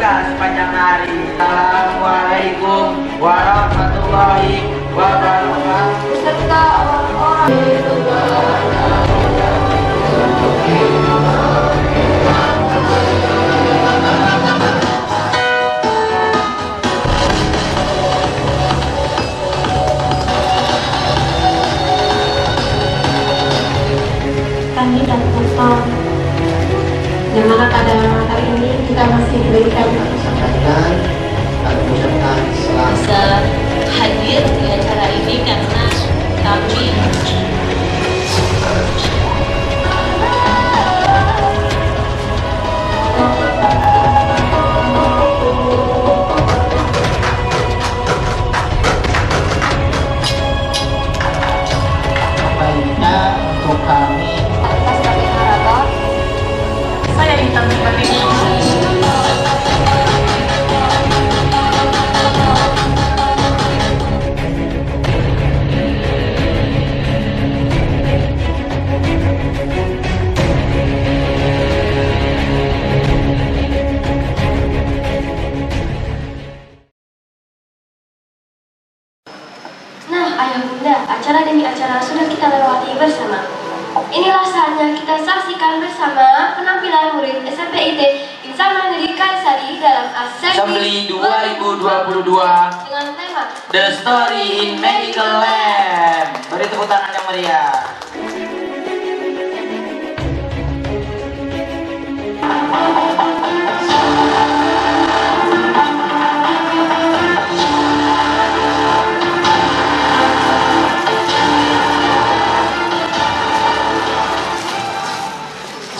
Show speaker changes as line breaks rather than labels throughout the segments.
olahraga sepanjang hari. Assalamualaikum warahmatullahi wabarakatuh.
Beserta orang-orang
Tani dan Pusat. Yang mana pada hari ini kita masih diberikan
sampaikan kami ucapkan selamat
bisa hadir di acara ini karena kami
baiknya untuk kami
atas kami harapan
saya ditemui
Nah, ayah bunda, acara demi acara sudah kita lewati bersama. Inilah saatnya kita saksikan bersama penampilan murid SMPIT Insan Mandiri Kalisari dalam
Assembly 2022
dengan tema
The Story in Medical Lab. Beri tepuk tangan yang meriah.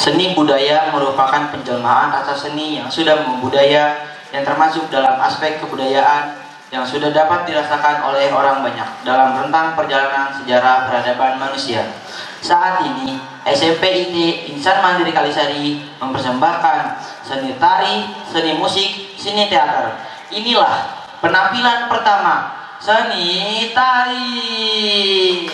Seni budaya merupakan penjelmaan rasa seni yang sudah membudaya yang termasuk dalam aspek kebudayaan yang sudah dapat dirasakan oleh orang banyak dalam rentang perjalanan sejarah peradaban manusia. Saat ini, SMPIT Insan Mandiri Kalisari mempersembahkan seni tari, seni musik, seni teater. Inilah penampilan pertama, seni tari.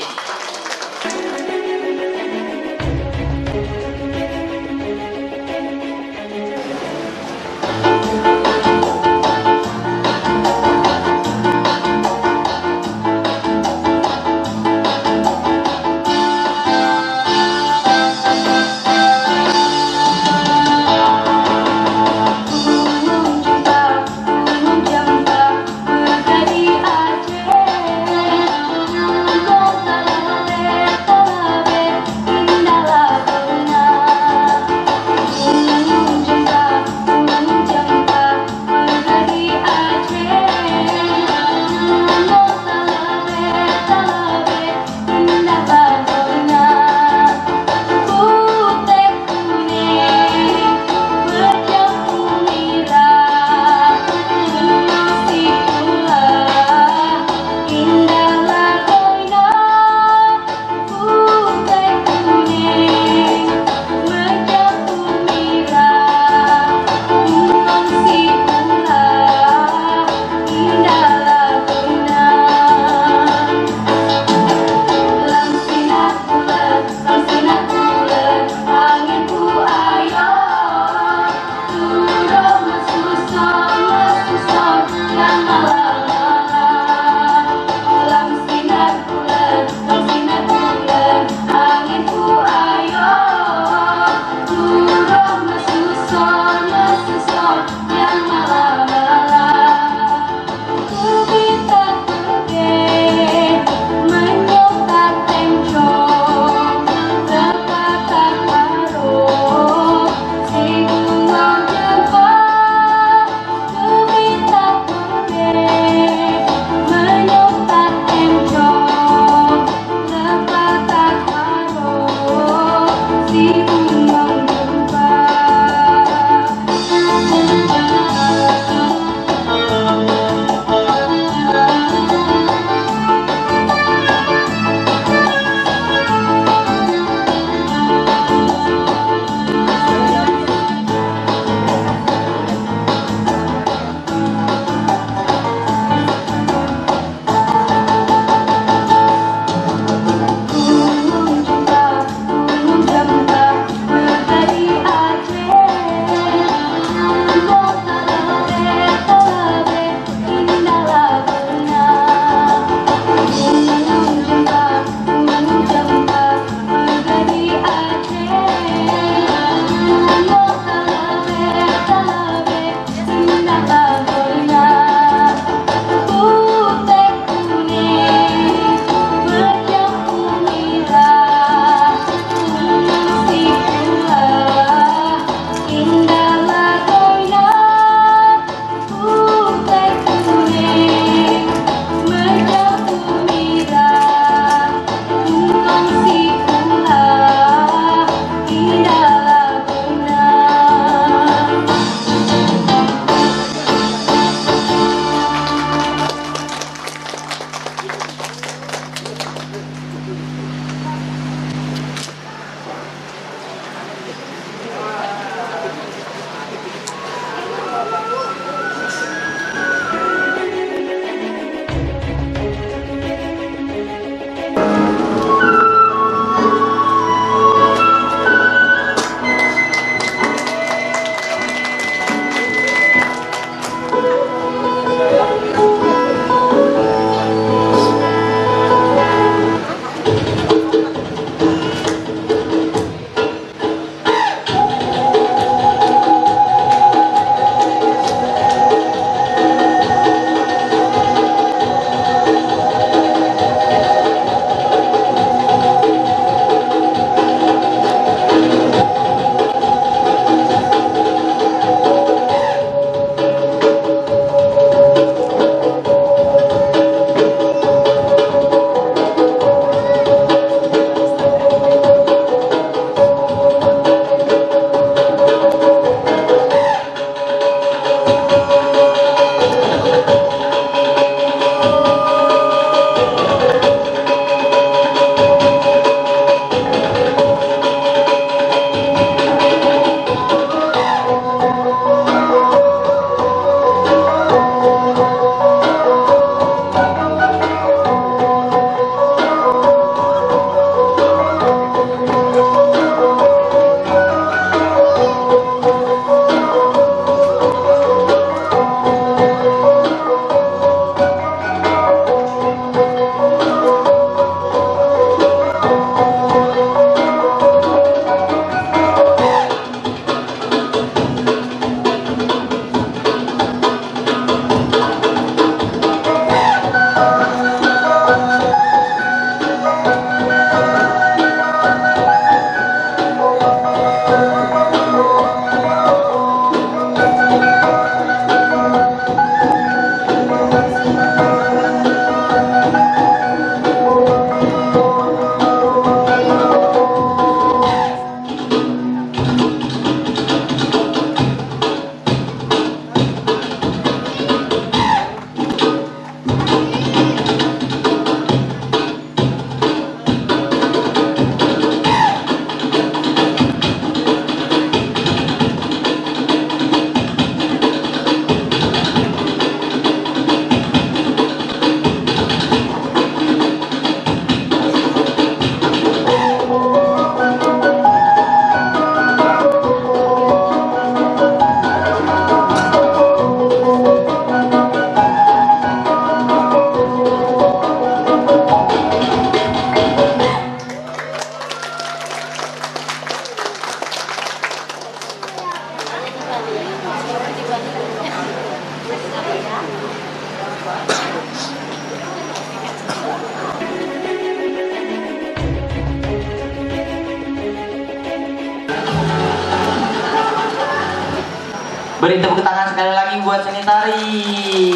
Beri tepuk tangan sekali lagi buat seni tari.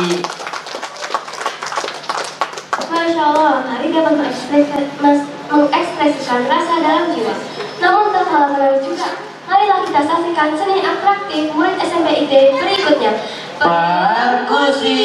Masya Allah, tari dapat mengekspresikan rasa dalam jiwa. Namun tak kalah menarik juga. Marilah kita saksikan seni atraktif murid SMP IT berikutnya.
Perkusi.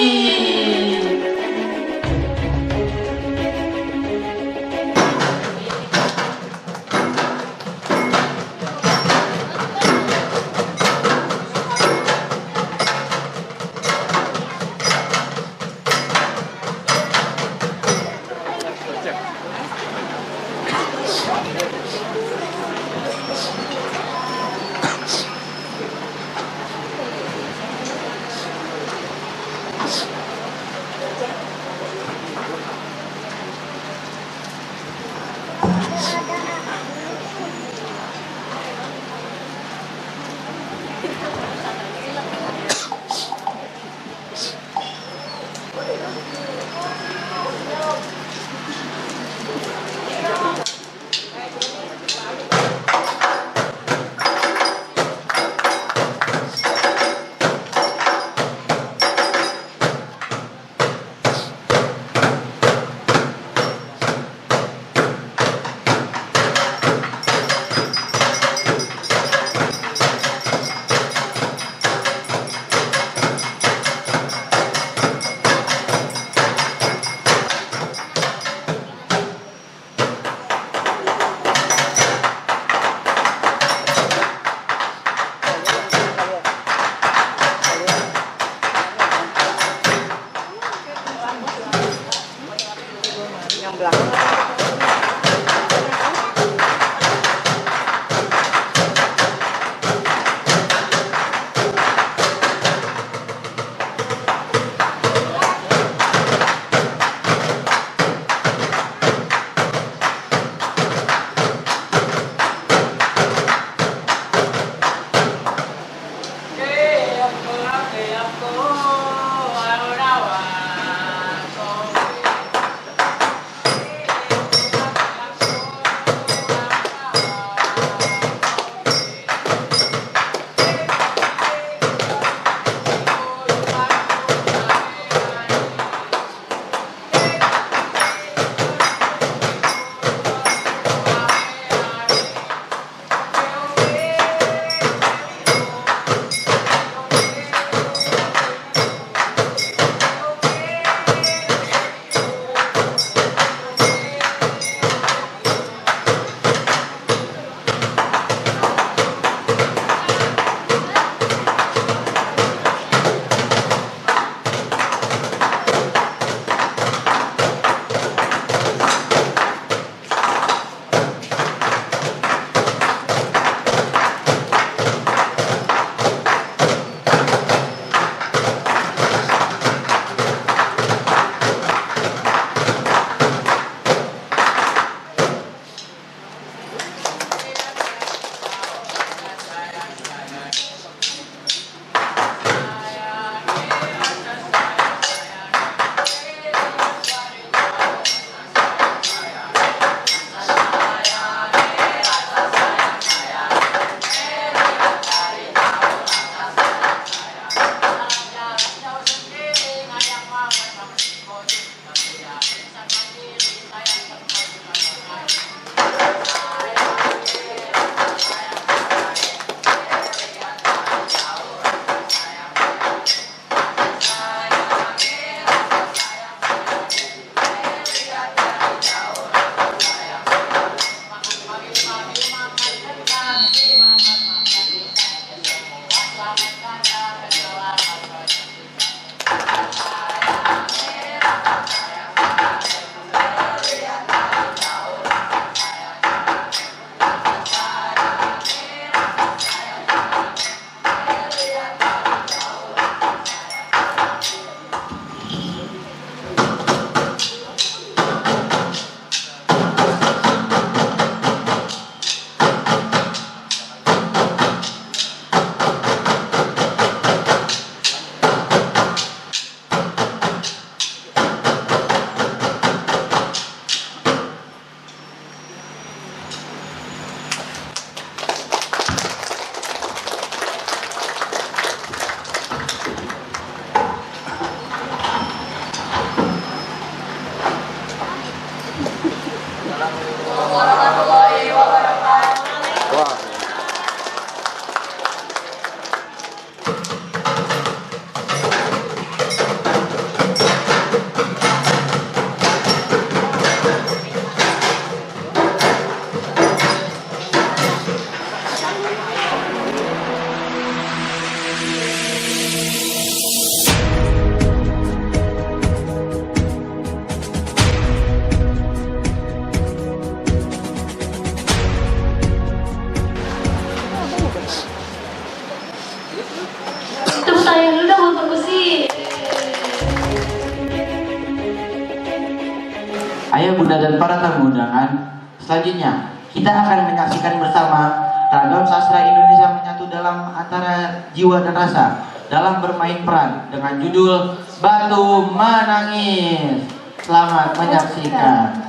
Ayah, bunda, dan para tamu undangan, selanjutnya kita akan menyaksikan bersama Ragam Sastra Indonesia Menyatu dalam Antara Jiwa dan Rasa dalam bermain peran dengan judul Batu Menangis. Selamat menyaksikan.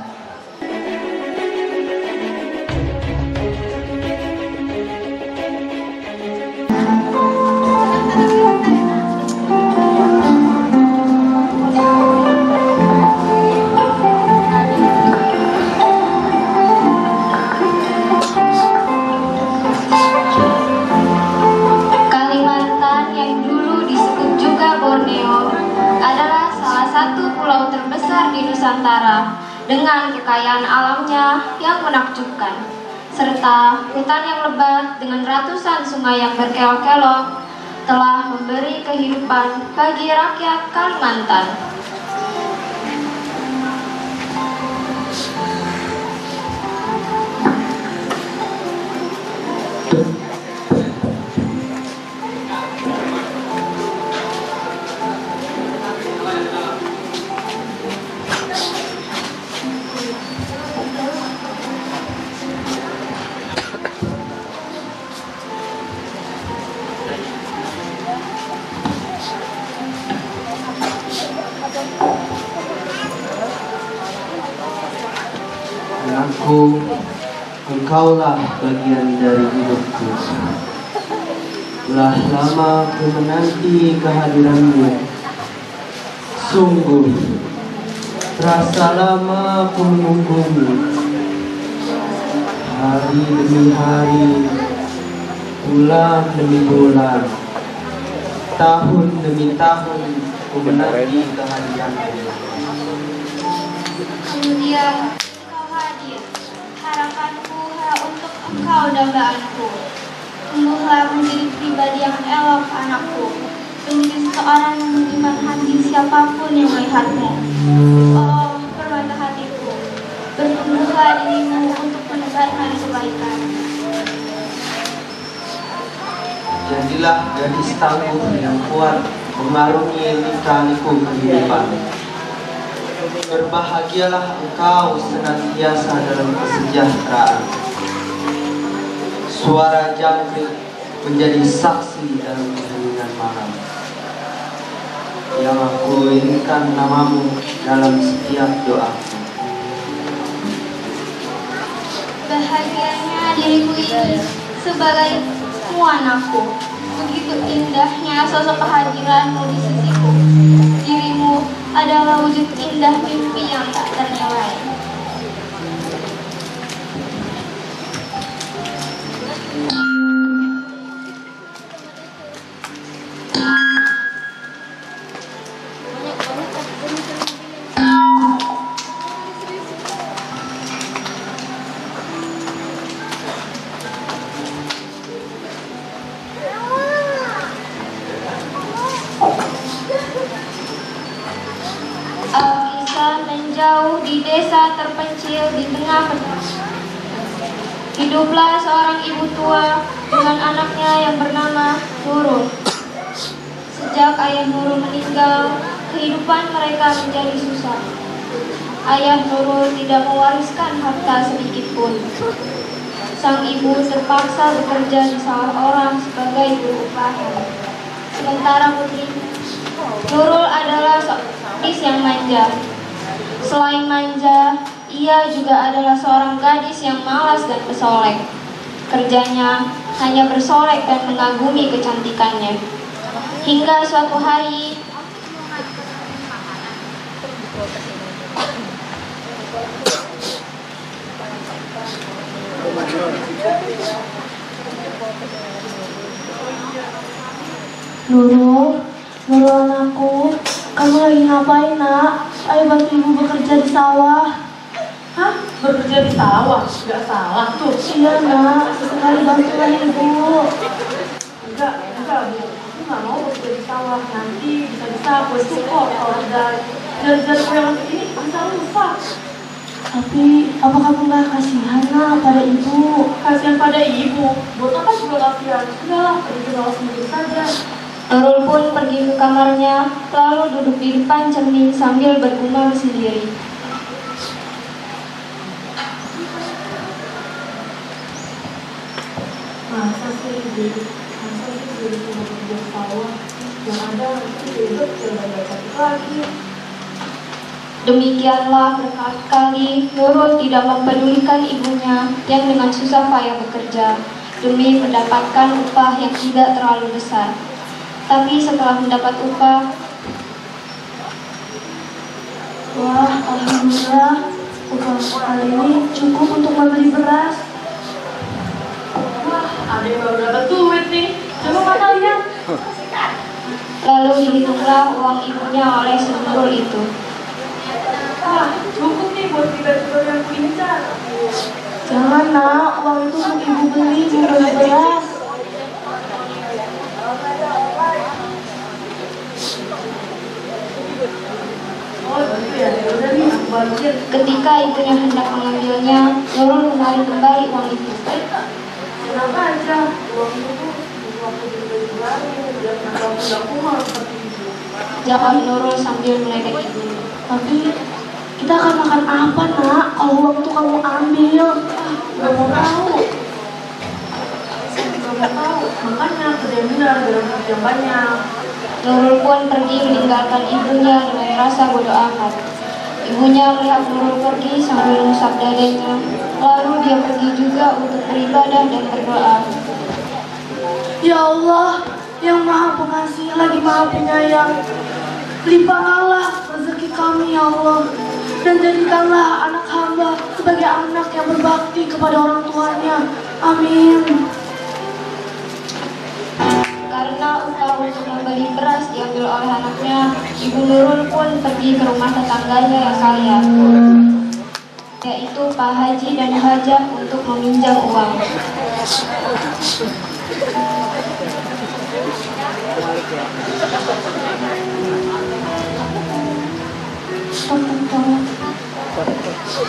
Kalimantan yang dulu disebut juga Borneo adalah salah satu pulau terbesar di Nusantara dengan kekayaan alamnya yang menakjubkan, serta hutan yang lebat dengan ratusan sungai yang berkelok-kelok telah memberi kehidupan bagi rakyat Kalimantan.
Anakku, engkaulah bagian dari hidupku. Telah lama ku menanti kehadiranmu. Sungguh, terasa lama ku menunggumu. Hari demi hari, bulan demi bulan, tahun demi tahun ku menanti kehadiranmu.
Kemudian engkau hadir, harapanku untuk engkau dambaan,ku. Tumbuhlah menjadi pribadi yang elok anakku, menjadi seorang yang menyimpan hati siapapun yang melihatmu. Oh, permata hatiku, bertumbuhlah dirimu untuk menebarkan kebaikan.
Jadilah gadis tangguh yang kuat mengarungi lika-liku kehidupan. Berbahagialah engkau senantiasa dalam kesejahteraan. Suara jangkrik menjadi saksi dalam keheningan malam. Yang aku inginkan namamu dalam setiap doaku.
Bahagianya diriku ini sebagai anakku. Begitu indahnya sosok kehadiranmu di sisiku. Dirimu adalah wujud indah mimpi yang tak ternilai. Alkisah menjauh di desa terpencil di tengah pedang. Hiduplah seorang ibu tua dengan anaknya yang bernama Nurul. Sejak ayah Nurul meninggal, kehidupan mereka menjadi susah. Ayah Nurul tidak mewariskan harta sedikit pun. Sang ibu terpaksa bekerja di sawah orang sebagai buruh upah. Sementara putri Nurul adalah gadis yang manja. Selain manja, ia juga adalah seorang gadis yang malas dan pesolek. Kerjanya hanya bersolek dan mengagumi kecantikannya. Hingga suatu hari,
Nurul anakku, kamu lagi ngapain nak? Ayo bantu ibu bekerja di sawah.
Hah? Bekerja di sawah? Gak salah tuh.
Iya nak, sesekali bantulah ibu.
Enggak Bu. Aku gak mau bekerja di sawah. Nanti bisa-bisa aku support kalau udah jalan-jalan aku yang ini bisa rusak.
Tapi apa kamu gak kasihan nak pada ibu?
Kasihan pada ibu. Buat apa juga kasihan? Udahlah, kerja sama sendiri saja.
Nurul pun pergi ke kamarnya, lalu duduk di depan cermin sambil bergumam sendiri.
jadi masa sih jadi cuma kerja sawah yang ada nanti ribet tinggal balik lagi.
Demikianlah berkali-kali Nurul tidak mempedulikan ibunya yang dengan susah payah bekerja demi mendapatkan upah yang tidak terlalu besar. Tapi setelah mendapat upah,
Wah, alhamdulillah, upah kali ini cukup untuk membeli beras.
Wah, ada yang baru dapat duit nih. Coba mana lihat.
lalu dihitunglah uang ibunya oleh si Nurul itu.
Wah, cukup nih buat tiga yang kuincar.
Jangan nak, uang itu untuk ibu beli beras.
Oh gitu ya, udah nih aku balikin.
Ketika ibunya hendak mengambilnya, Nurul menarik kembali uang itu.
Tenang aja, uang itu tuh waktu dibeli biar nanti aku nggak kumal seperti itu.
Jawab Nurul sambil meledek ibunya.
Tapi kita akan makan apa nak kalau uang itu kamu ambil?
Gak mau tahu. Gak mau tahu. Makanya kerja benar, jangan kerja banyak.
Nurul pun pergi meninggalkan ibunya dengan rasa bodoh amat. Ibunya melihat Nurul pergi sambil mengusap dadanya. Lalu dia pergi juga untuk beribadah dan berdoa.
Ya Allah, yang maha pengasih lagi maha penyayang, limpahkanlah rezeki kami ya Allah, dan jadikanlah anak hamba sebagai anak yang berbakti kepada orang tuanya. Amin.
Karena upah untuk membeli beras diambil oleh anaknya, Ibu Nurul pun pergi ke rumah tetangganya yang kaya, yaitu Pak Haji dan Hajah untuk meminjam uang.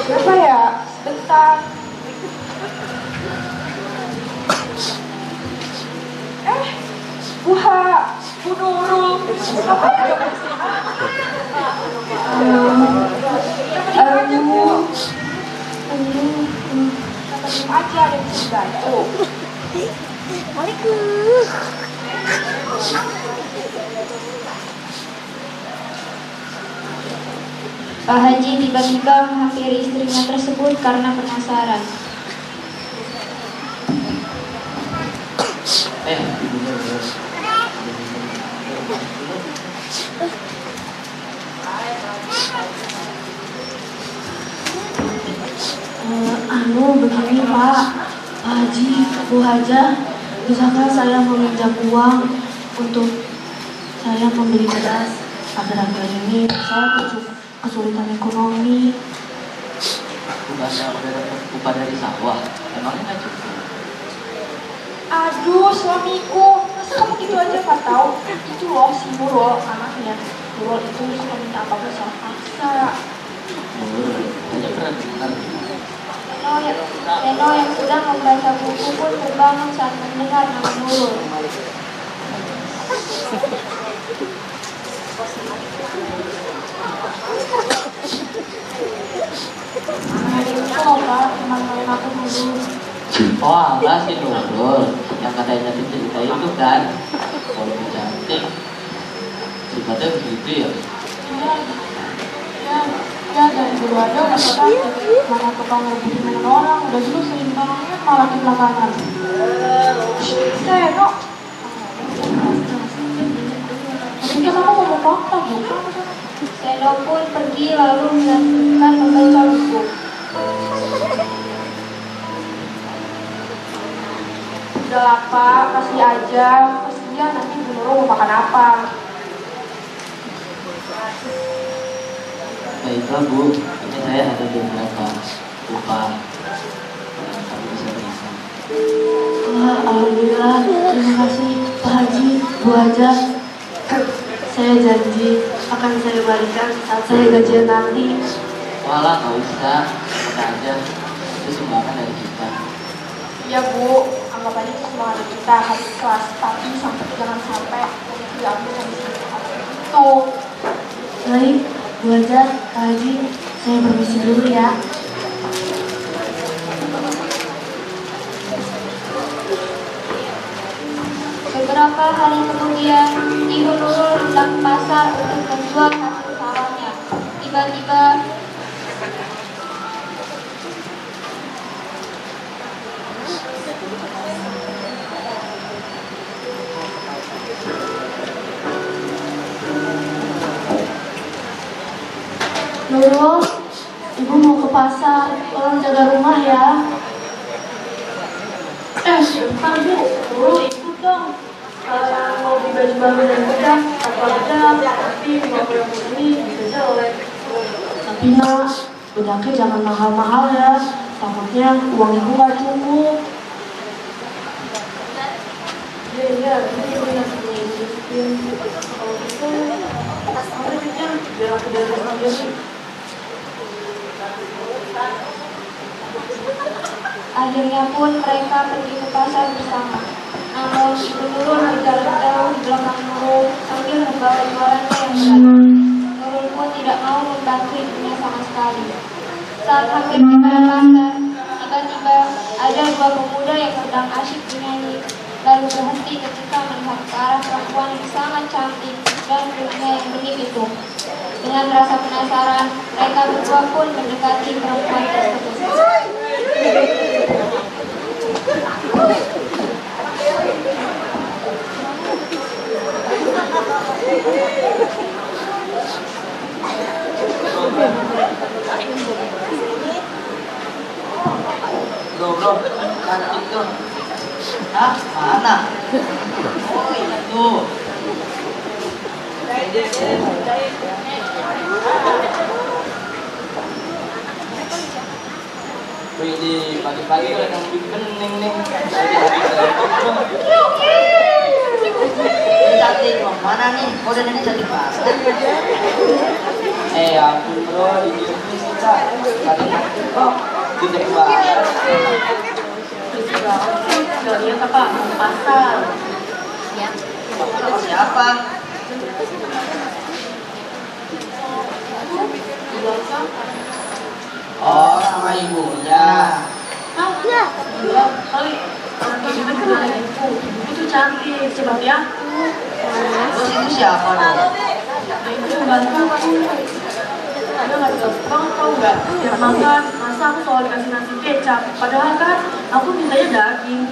Kenapa ya? Sebentar. Bu Nurul. Apa ya? Aja ada yang bisa bantu.
Pak Haji tiba-tiba menghampiri istrinya tersebut karena penasaran.
Begini Pak Haji, Bu Hajah, bisakah saya meminjam uang untuk saya membeli beras? Akhir-akhir ini saya kesulitan ekonomi.
Bukannya udah dapat upah dari sawah, emangnya nggak cukup?
Aduh, suamiku, masa kamu gitu aja nggak tahu? Itu loh si Nurul, anaknya. Nurul itu suka minta apa-apa salah paksa.
Hanya pernah dengar.
Reno yang sedang membaca buku pun terbangun saat mendengar nama Nurul.
Oh Pak, teman kalian aku dulu.
Oh, enggak sih Nurul. Yang katanya cerita itu kan. Kalau lebih cantik. Sifatnya begitu ya.
Ya dari dulu aja udah kata mana tukang ngerebut dengan orang, udah dulu sering banget malah di belakangan.
Seno,
Tapi kan aku ngomong fakta Bu.
Reno pun pergi lalu melanjutkan membaca buku.
udah lah Pak, kasih aja. Kasihan nanti Bu Nurul mau makan apa.
Baiklah Bu, ini saya ada beberapa upah yang kami bisa berikan.
Wah, alhamdulillah, terima kasih Pak Haji, Bu Hajah. Saya janji akan saya balikan saat saya gajian nanti.
Walah, nggak usah, kita aja. Itu sumbangan dari kita.
Iya Bu, anggap aja itu semua ada kita habis kelas. Tapi jangan sampai diambil dari sini. Itu.
Baik, Bu Hajah, Pak Haji, saya permisi dulu ya.
Beberapa hari kemudian, Ibu Nurul hendak ke pasar untuk menjual hasil sawahnya. Tiba-tiba,
Nurul, ibu mau ke pasar, tolong jaga rumah ya.
Sebentar Bu, Nurul ikut dong. Kalau mau beli baju baru dan bedak, apa bedak, tapi mau yang ini bisa jelek.
Tapi nak, bedaknya jangan mahal-mahal ya, takutnya uang ibu nggak cukup.
Iya, ini gue ngasih punya ibu. Kalau gitu, apa duitnya? Biar aku dari rumah sendiri.
akhirnya pun mereka pergi ke pasar bersama. Namun, Ibu Nurul berjalan jauh di belakang Nurul sambil membawa jualannya yang berat. Nurul pun tidak mau membantu ibunya sama sekali. Saat hampir tiba di pasar, tiba-tiba ada dua pemuda yang sedang asyik bernyanyi, lalu berhenti ketika melihat ke arah perempuan yang sangat cantik dan kulitnya yang bening itu. Dengan rasa penasaran, mereka berdua pun mendekati perempuan tersebut.
Bro, cantik tuh. Hah? Mana? Oh iya tuh. Wih, pagi-pagi udah nungguin bening nih. Cantik, bro. Mana nih? Kok dan ini cantik banget? Ampun bro, ini sih kak. Cantik kok. Cantik banget.
Gak lihat apa, mau ke pasar.
Sama siapa? Oh, sama ibunya.
Iya, kali. Ibu juga ada ibu. Ibu tuh cantik, coba ya.
Terus itu siapa dong?
Ibu bantu aku. Ada nggak tahu, kamu tahu nggak? Tiap makan, masa aku selalu dikasih nasi kecap. Padahal kan aku mintanya daging.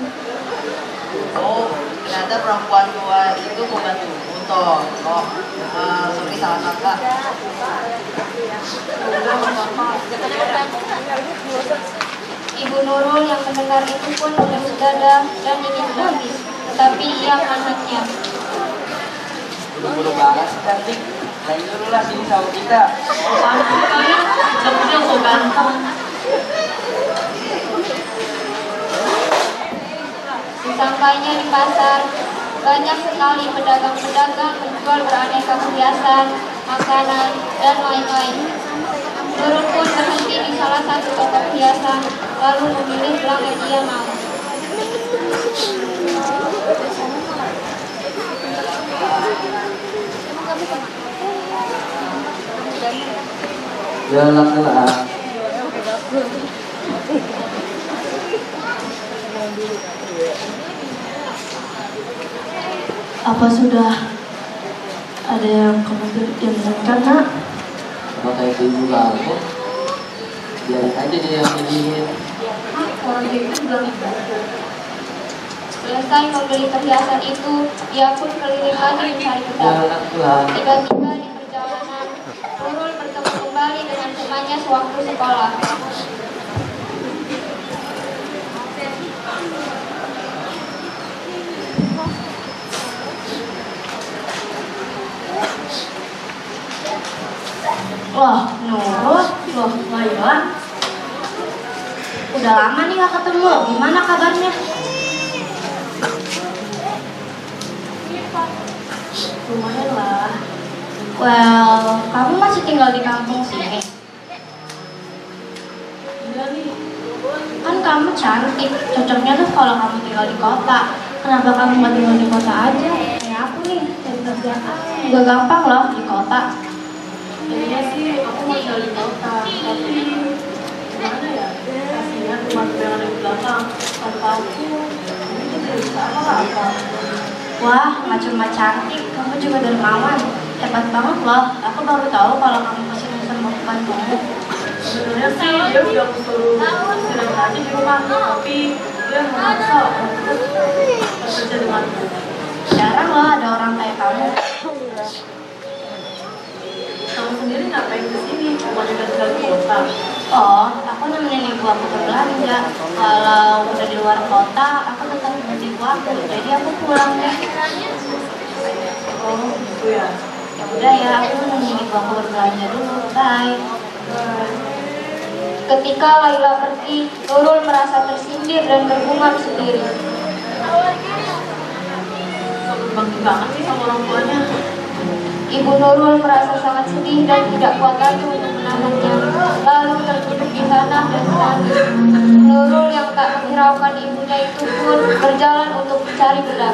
Oh, ternyata perempuan tua itu mau bantu toh. Kok Sofi salah sangka.
Udah nggak apa-apa.
Ibu Nurul yang mendengar itu pun menepis dada dan ingin menangis, tetapi ia menahannya.
Buru-buru banget sih cantik. Main dulu lah sini sama kita.
Apaan sih kalian? Dapetnya so ganteng.
Sesampainya di pasar, banyak sekali pedagang-pedagang menjual beraneka perhiasan, makanan, dan lain-lain. Nurul pun berhenti di salah satu toko perhiasan, lalu memilih gelang yang ia mau.
Jalan-jalan.
Apa sudah ada yang kamu inginkan, nak?
Apakah itu juga aku? Biarin aja dia yang milihin.
Orang dia itu bilang ibu.
Selesai membeli perhiasan itu, ia pun keliling lagi mencari pedang.
Jalan-jalan.
Tiba-tiba di perjalanan, Nurul bertemu kembali dengan temannya sewaktu sekolah.
Wah, Nurul, loh, Laylan. Udah lama nih gak ketemu, gimana kabarnya?
Lumayan lah.
Well, kamu masih tinggal di kampung sini.
Iya nih.
Kan kamu cantik, cocoknya tuh kalau kamu tinggal di kota. Kenapa kamu gak tinggal di kota aja? Kayak aku nih, cari kerjaan. Juga gampang loh di kota.
Iya sih, aku mau tinggal di kota. Tapi gimana ya? Kasihan rumah yang ada di belakang. Tanpa aku, ini tuh tidak bisa apa-apa.
Wah, nggak cuma cantik, kamu juga dermawan. Hebat banget loh. Aku baru tahu kalau kamu masih bisa membantumu.
Sebenarnya sih dia udah aku suruh istirahat aja di rumah, tapi dia memaksa untuk bekerja denganku.
Jarang loh ada orang kayak kamu.
Kamu sendiri ngapain di sini? Cuma juga tinggal di kota.
Oh, aku nemenin ibu aku berbelanja. Kalau udah di luar kota, aku tetap nemenin ibu aku. Jadi aku pulang deh.
Oh, gitu ya.
Ya udah ya, aku nemenin ibu aku berbelanja dulu. Bye. Ketika Laila pergi, Nurul merasa tersindir dan bergumam sendiri.
Berbakti banget sih sama orang tuanya.
Ibu Nurul merasa sangat sedih dan tidak kuat lagi untuk menahannya. Lalu terduduk di tanah dan menangis. Nurul yang tak menghiraukan ibunya itu pun berjalan untuk mencari bedak.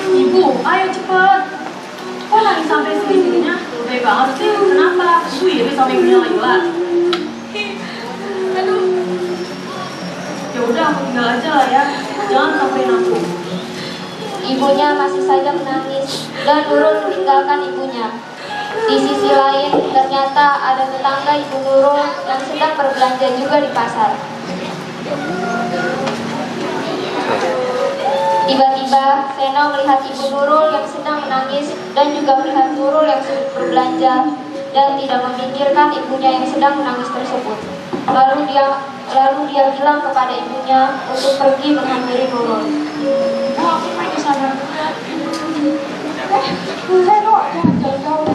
Ibu, ayo cepat. Kok nangis sampai segini-segininya? Lebih banget sih. Kenapa? Ibu iri sama ibunya Laila. Aduh. Ya udah, aku tinggal aja lah ya. Jangan sampein aku.
Ibunya masih saja menangis dan Nurul meninggalkan ibunya. Di sisi lain, ternyata ada tetangga ibu Nurul yang sedang berbelanja juga di pasar. Tiba-tiba, Seno melihat ibu Nurul yang sedang menangis dan juga melihat Nurul yang sedang berbelanja dan tidak memikirkan ibunya yang sedang menangis tersebut. Lalu dia bilang kepada ibunya untuk pergi menghampiri Nurul.
Ibu, aku main di sana dulu ya.
Seno, jangan kau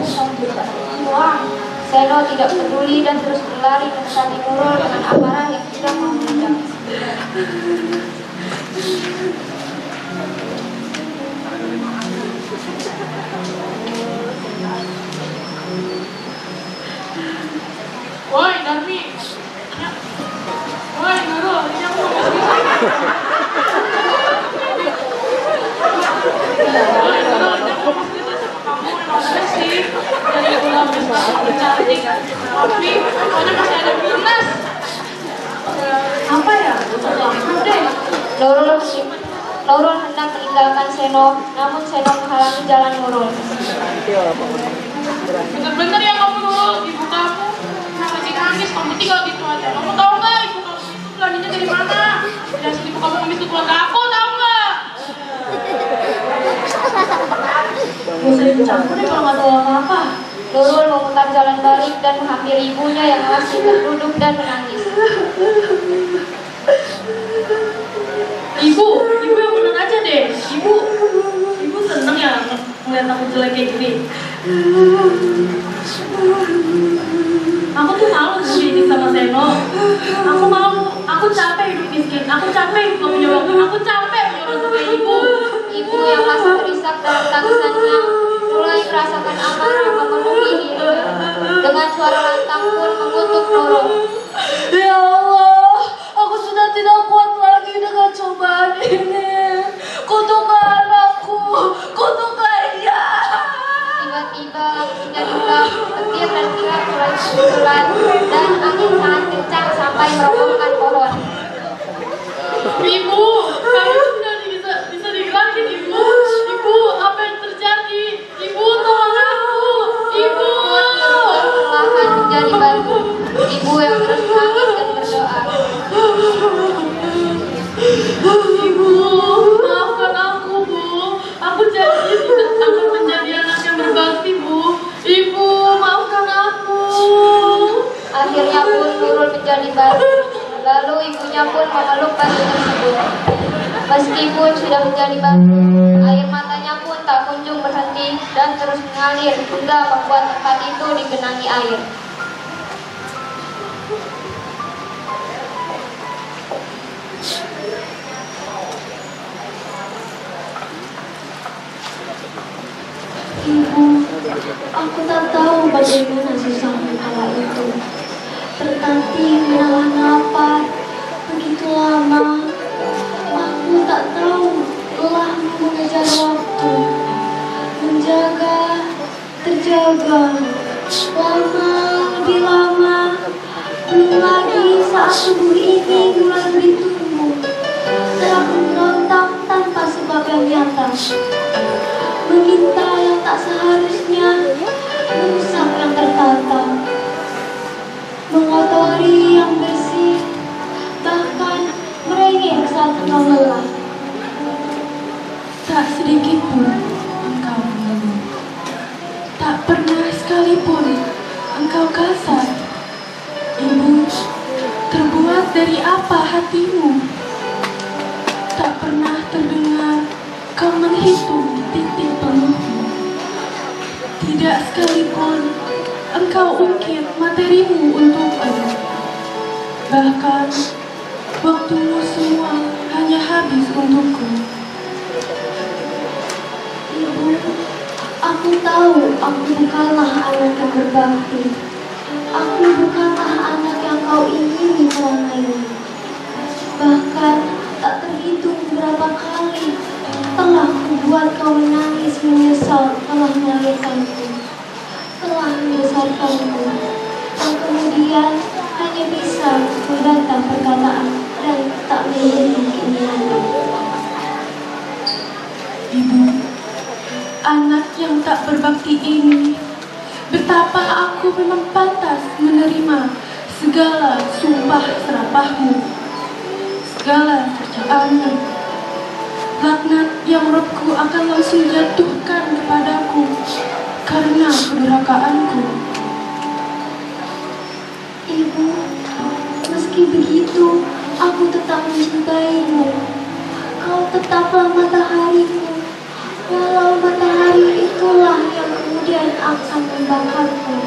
doang. Seno tidak peduli dan terus berlari mendekati Nurul dengan amarah yang tidak mau meledak.
Woi, Darmi. Woi, Nurul, ini aku mau ke sini. Woi, Nurul, ini aku mau ke sini sama kamu. Emang sih dari bulan Maret cantik, tapi pokoknya masih ada minus. Apa ya? Satu aku deh.
Nurul hendak meninggalkan Seno, namun Seno menghalangi jalan Nurul.
Bener-bener ya kamu Nurul, ibu kamu lagi nangis, kamu tinggal gitu aja. Kamu tahu nggak ibu kamu itu belanja dari mana? Dari ibu kamu ngemis ke keluarga aku, tahu nggak? Gak usah ikut campur deh kalau nggak tahu apa-apa.
Nurul memutar jalan balik dan menghampiri ibunya yang masih terduduk dan menangis.
Ibu yang bener aja deh. Ibu seneng ya ngeliat aku jelek kayak gini. Aku tuh malu dididik sama Seno. Aku malu, aku capek hidup miskin. Aku capek hidup gak punya waktu. Aku capek punya waktu kayak ibu.
Ibu yang masih terisak dalam tangisannya mulai merasakan amarah memenuhi dirinya. Dengan suara lantang pun mengutuk Nurul.
Ya Allah, aku sudah tidak kuat lagi dengan cobaan ini. Kutuklah anakku, kutuklah dia.
Tiba-tiba langitnya gelap, petir dan kilat mulai bermunculan dan angin sangat kencang sampai merobohkan pohon.
Ibu, kamu sudah bisa digerakin ibu. Ibu, apa yang terjadi? Ibu, tolong aku. Ibu.
Perlahan menjadi batu. Ibu yang terus menangis dan berdoa.
Ibu, maafkan aku, Bu. Aku janji tidak akan menjadi anak yang berbakti, Bu. Ibu, maafkan aku.
Akhirnya pun Nurul menjadi batu. Lalu ibunya pun memeluk batu tersebut. Meskipun sudah menjadi batu, air matanya pun tak kunjung berhenti dan terus mengalir hingga membuat tempat itu digenangi air.
Ibu, aku tak tahu bagaimana susahnya kala itu. Tertatih menahan nafas begitu lama. Aku tak tahu lelahmu mengejar waktu, menjaga, terjaga, lama lebih lama, belum lagi
saat tubuh ini mulai bertumbuh, telah memberontak tanpa sebab yang nyata, meminta yang tak seharusnya, merusak yang tertata, mengotori yang bersih, bahkan merengek saat engkau lelah.
Tak sedikit pun engkau mengeluh, tak pernah sekalipun engkau kasar. Ibu, terbuat dari apa hatimu? Tak pernah terdengar kau menghitung titik peluhmu. Tidak sekalipun engkau ungkit materimu untukku. Bahkan waktumu semua hanya habis untukku.
Ibu, aku tahu aku bukanlah anak yang berbakti. Aku bukanlah anak yang kau ingini selama ini. Bahkan tak terhitung berapa kali telah membuat kau menangis menyesal telah melahirkanku, telah membesarkanku, dan kemudian hanya bisa membantah perkataan dan tak memiliki keinginanmu.
Ibu, anak yang tak berbakti ini, betapa aku memang pantas menerima segala sumpah serapahmu, segala cercaanmu. Laknat yang Robku akan langsung jatuhkan kepadaku karena kedurhakaanku.
Ibu, meski begitu, aku tetap mencintaimu. Kau tetaplah matahariku, walau matahari itulah yang kemudian akan membakarku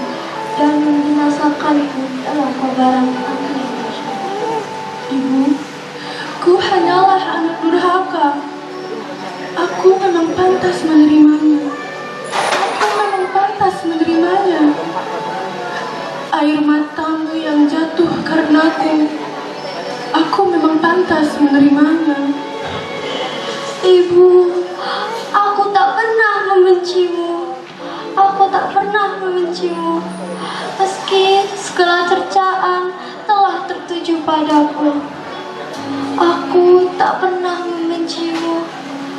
dan membinasakanku dalam kobaran api.
Ibu, ku hanyalah anak durhaka. Aku memang pantas menerimanya. Aku memang pantas menerimanya. Air matamu yang jatuh karenaku, aku memang pantas menerimanya.
Ibu, aku tak pernah membencimu. Aku tak pernah membencimu. Meski segala cercaan telah tertuju padaku, aku tak pernah membencimu.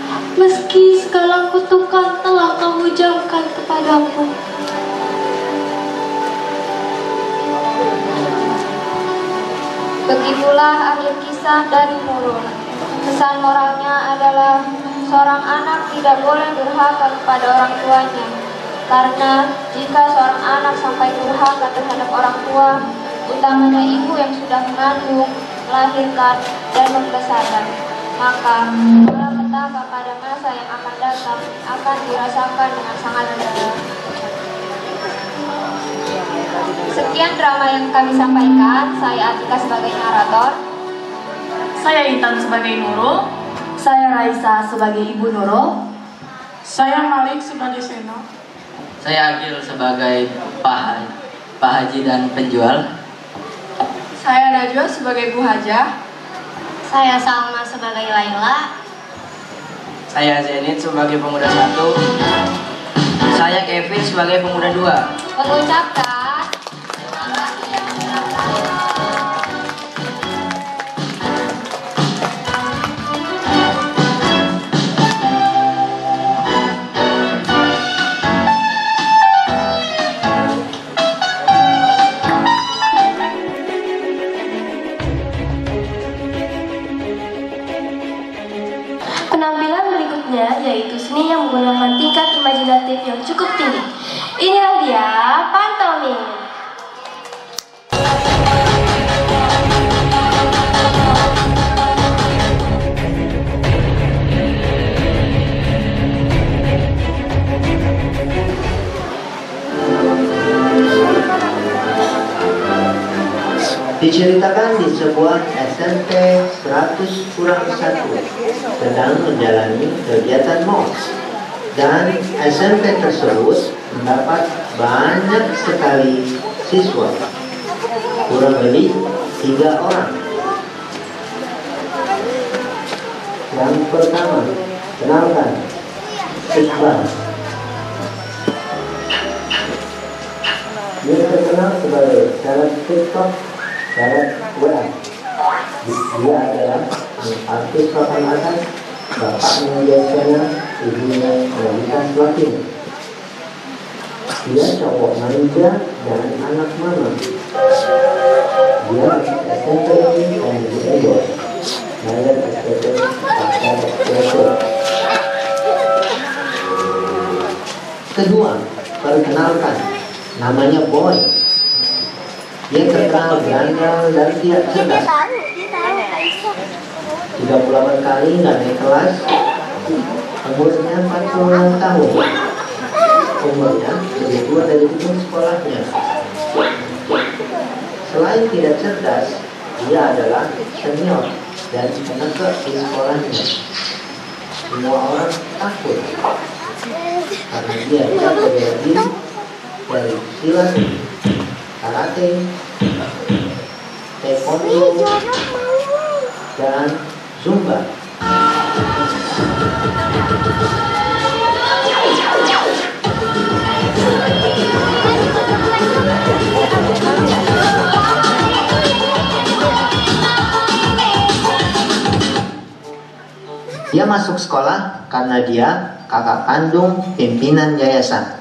Meski segala kutukan telah kau hujamkan kepadaku. Begitulah akhir kisah dari Nurul. Pesan moralnya adalah seorang anak tidak boleh durhaka kepada orang tuanya. Karena jika seorang anak sampai durhaka terhadap orang tua, utamanya ibu yang sudah mengandung, melahirkan, dan membesarkan, maka malapetaka pada masa yang akan datang akan dirasakan dengan sangat berat. Sekian drama yang kami sampaikan. Saya Atika sebagai narator.
Saya Intan sebagai Nurul.
Saya Raisa sebagai Ibu Nurul.
Saya Malik sebagai Seno.
Saya Agil sebagai Pak Haji dan penjual.
Saya Najwa sebagai Bu Hajah.
Saya Salma sebagai Laila.
Saya Zenit sebagai pemuda 1. Saya Kevin sebagai pemuda 2.
Mengucapkan
Penampilan berikutnya yaitu seni yang menggunakan tingkat imajinatif yang cukup tinggi. Inilah dia pantomim.
Diceritakan di sebuah SMP 100 kurang 1 sedang menjalani kegiatan MOS, dan SMP tersebut mendapat banyak sekali siswa, kurang lebih 3 orang. Yang pertama, kenalkan, Iqbal. Dia terkenal sebagai seleb TikTok Gareth WA. Dia adalah artis papan atas, bapaknya biasanya, ibunya wanita Latin. Dia cowok manja dan anak mama. Dia SMP dan Edo. Bayar SPP pasar Kreatif. Kedua, perkenalkan, namanya Boy. Dia terkenal gandal dan tidak cerdas. 38 kali nggak naik kelas. Umurnya 46 tahun. Umurnya lebih tua dari teman sekolahnya. Selain tidak cerdas, dia adalah senior dan penegak di sekolahnya. Semua orang takut karena dia bisa bela diri dari silat, karate, taekwondo, dan zumba. Dia masuk sekolah karena dia kakak kandung pimpinan yayasan.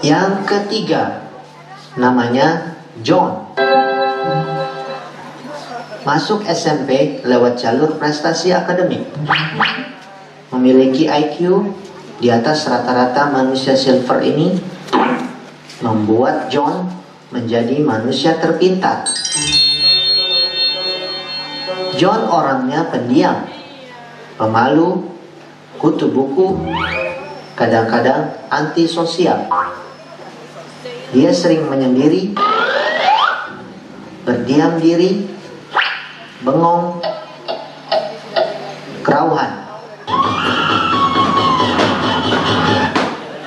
Yang ketiga, namanya John. Masuk SMP lewat jalur prestasi akademik. Memiliki IQ di atas rata-rata manusia silver ini membuat John menjadi manusia terpintar. John orangnya pendiam, pemalu, kutu buku, kadang-kadang antisosial. Dia sering menyendiri, berdiam diri, bengong, kerauhan,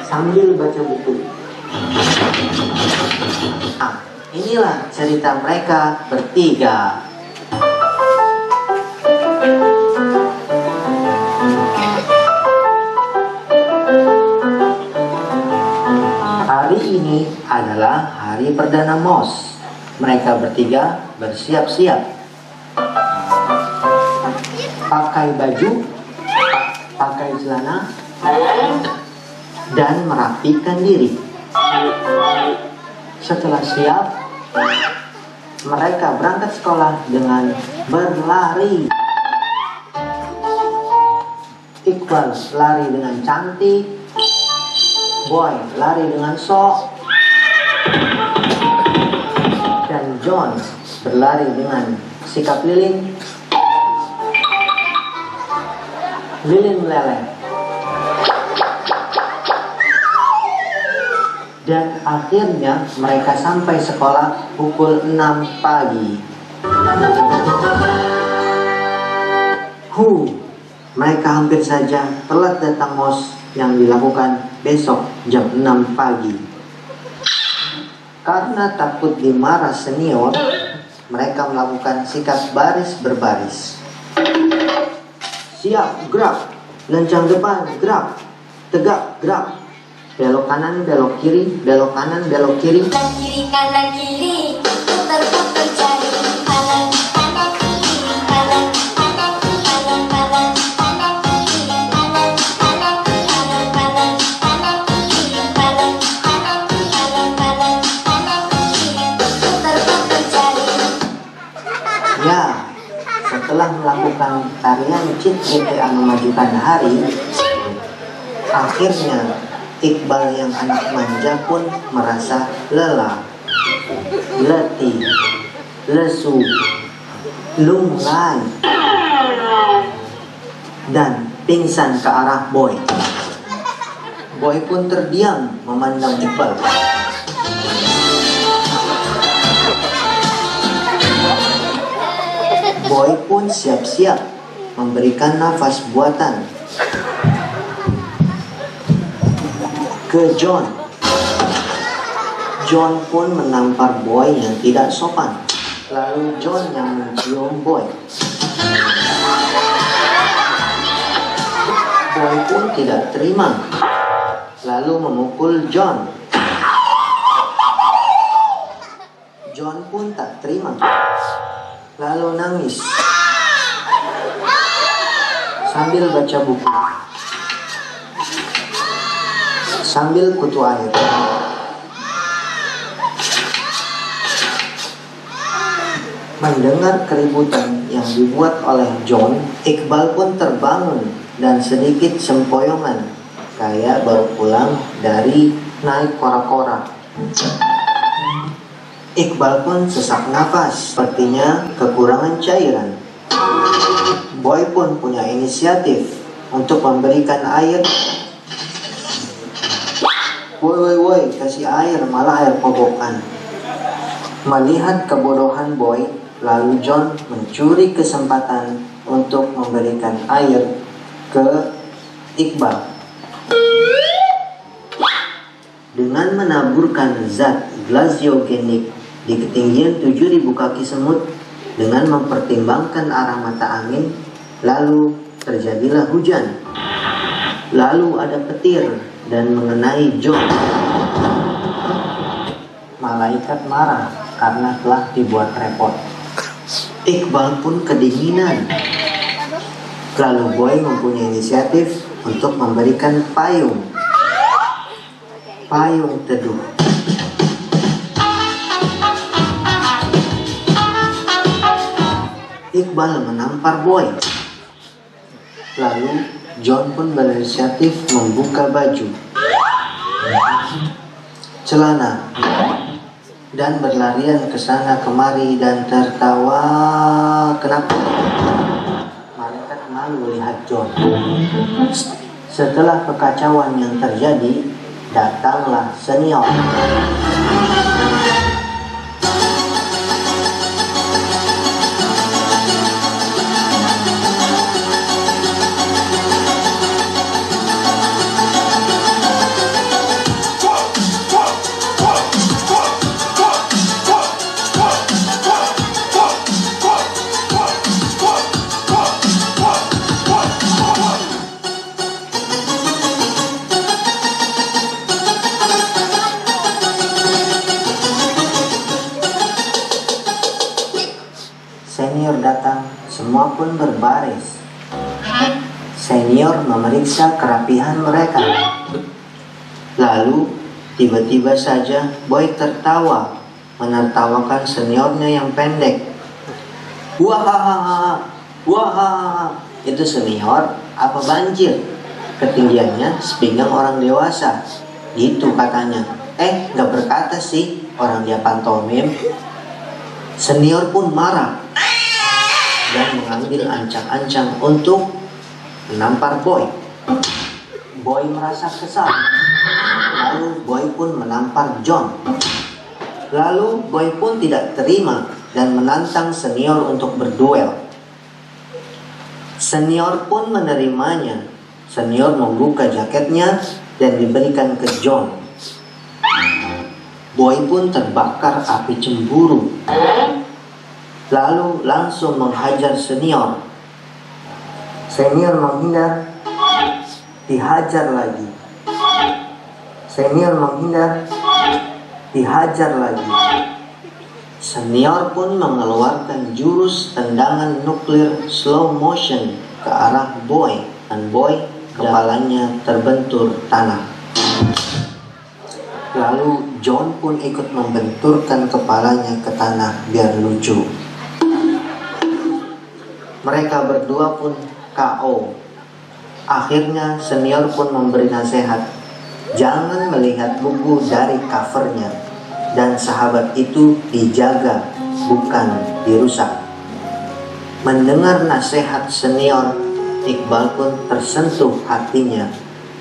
sambil baca buku. Inilah cerita mereka bertiga. Hari ini adalah hari perdana MOS. Mereka bertiga bersiap-siap. Pakai baju, pakai celana, dan merapikan diri. Setelah siap, mereka berangkat sekolah dengan berlari. Iqbal lari dengan cantik, Boy lari dengan sok, dan John berlari dengan sikap lilin meleleh. Dan akhirnya mereka sampai sekolah pukul 6 pagi. Mereka hampir saja telat datang MOS yang dilakukan besok jam 6 pagi. Karena takut dimarah senior, mereka melakukan sikap baris berbaris. Siap, gerak. Lencang depan, gerak. Tegak, gerak. Belok kanan, belok kiri, belok kanan, belok kiri.
Kanan kiri, putar-putar cari kanan kanan kiri, kanan kanan kanan kanan kanan kiri, kanan kanan kanan kanan kanan kiri, kanan kanan kanan kanan kanan kiri, putar-putar cari.
Ya, setelah melakukan tarian Cit GTA memajukan hari, akhirnya Iqbal yang anak manja pun merasa lelah, letih, lesu, lunglai, dan pingsan ke arah Boy. Boy pun terdiam memandang Iqbal. Boy pun siap-siap memberikan nafas buatan ke John. John pun menampar Boy yang tidak sopan. Lalu John yang mencium Boy. Boy pun tidak terima, lalu memukul John. John John pun tak terima, lalu nangis sambil baca buku, sambil kutu air. Mendengar keributan yang dibuat oleh John, Iqbal pun terbangun dan sedikit sempoyongan, kayak baru pulang dari naik kora-kora. Iqbal pun sesak nafas, sepertinya kekurangan cairan. Boy pun punya inisiatif untuk memberikan air. Woi, kasih air, malah air kobokan. Melihat kebodohan Boy, lalu John mencuri kesempatan untuk memberikan air ke Iqbal. Dengan menaburkan zat glasiogenik di ketinggian 7.000 kaki semut dengan mempertimbangkan arah mata angin, lalu terjadilah hujan. Lalu ada petir dan mengenai John. Malaikat marah karena telah dibuat repot. Iqbal pun kedinginan. Lalu Boy mempunyai inisiatif untuk memberikan payung teduh. Iqbal menampar Boy. Lalu John pun berinisiatif membuka baju, celana, dan berlarian ke sana kemari dan tertawa. Kenapa? Malaikat malu lihat John. Setelah kekacauan yang terjadi, datanglah senior. Senior datang, semua pun berbaris. Senior memeriksa kerapihan mereka. Lalu, tiba-tiba saja Boy tertawa, menertawakan seniornya yang pendek. Wahahaha, wahahaha, itu senior apa banjir? Ketinggiannya sepinggang orang dewasa, gitu katanya. Gak berkata sih, orang dia pantomim. Senior pun marah dan mengambil ancang-ancang untuk menampar Boy. Boy merasa kesal. Lalu Boy pun menampar John. Lalu Boy pun tidak terima dan menantang senior untuk berduel. Senior pun menerimanya. Senior membuka jaketnya dan diberikan ke John. Boy pun terbakar api cemburu. Lalu langsung menghajar senior. Senior menghindar, dihajar lagi. Senior menghindar, dihajar lagi. Senior pun mengeluarkan jurus tendangan nuklir slow motion ke arah Boy, dan Boy kepalanya terbentur tanah. Lalu John pun ikut membenturkan kepalanya ke tanah biar lucu. Mereka berdua pun KO. Akhirnya senior pun memberi nasihat, jangan melihat buku dari covernya, dan sahabat itu dijaga, bukan dirusak. Mendengar nasihat senior, Iqbal pun tersentuh hatinya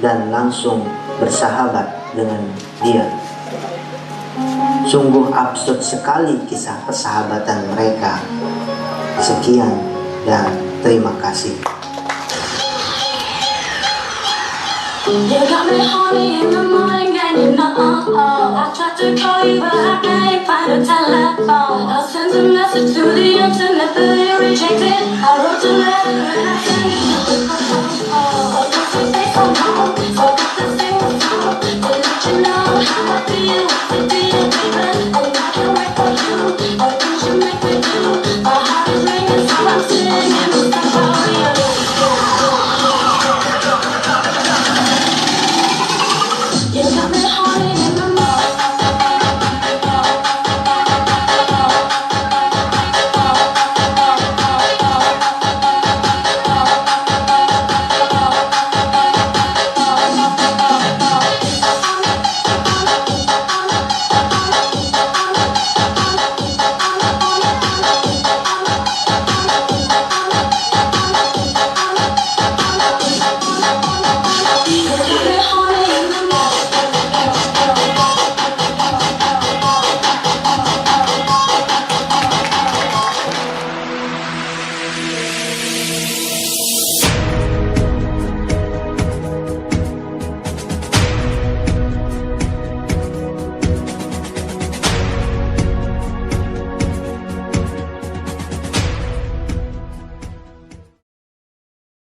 dan langsung bersahabat dengan dia. Sungguh absurd sekali kisah persahabatan mereka. Sekian dan terima kasih.
You got me horny in the morning and you know I tried to call you but I can't find a telephone. I sent a message to the internet but you rejected. I wrote a letter and I sent it to the phone.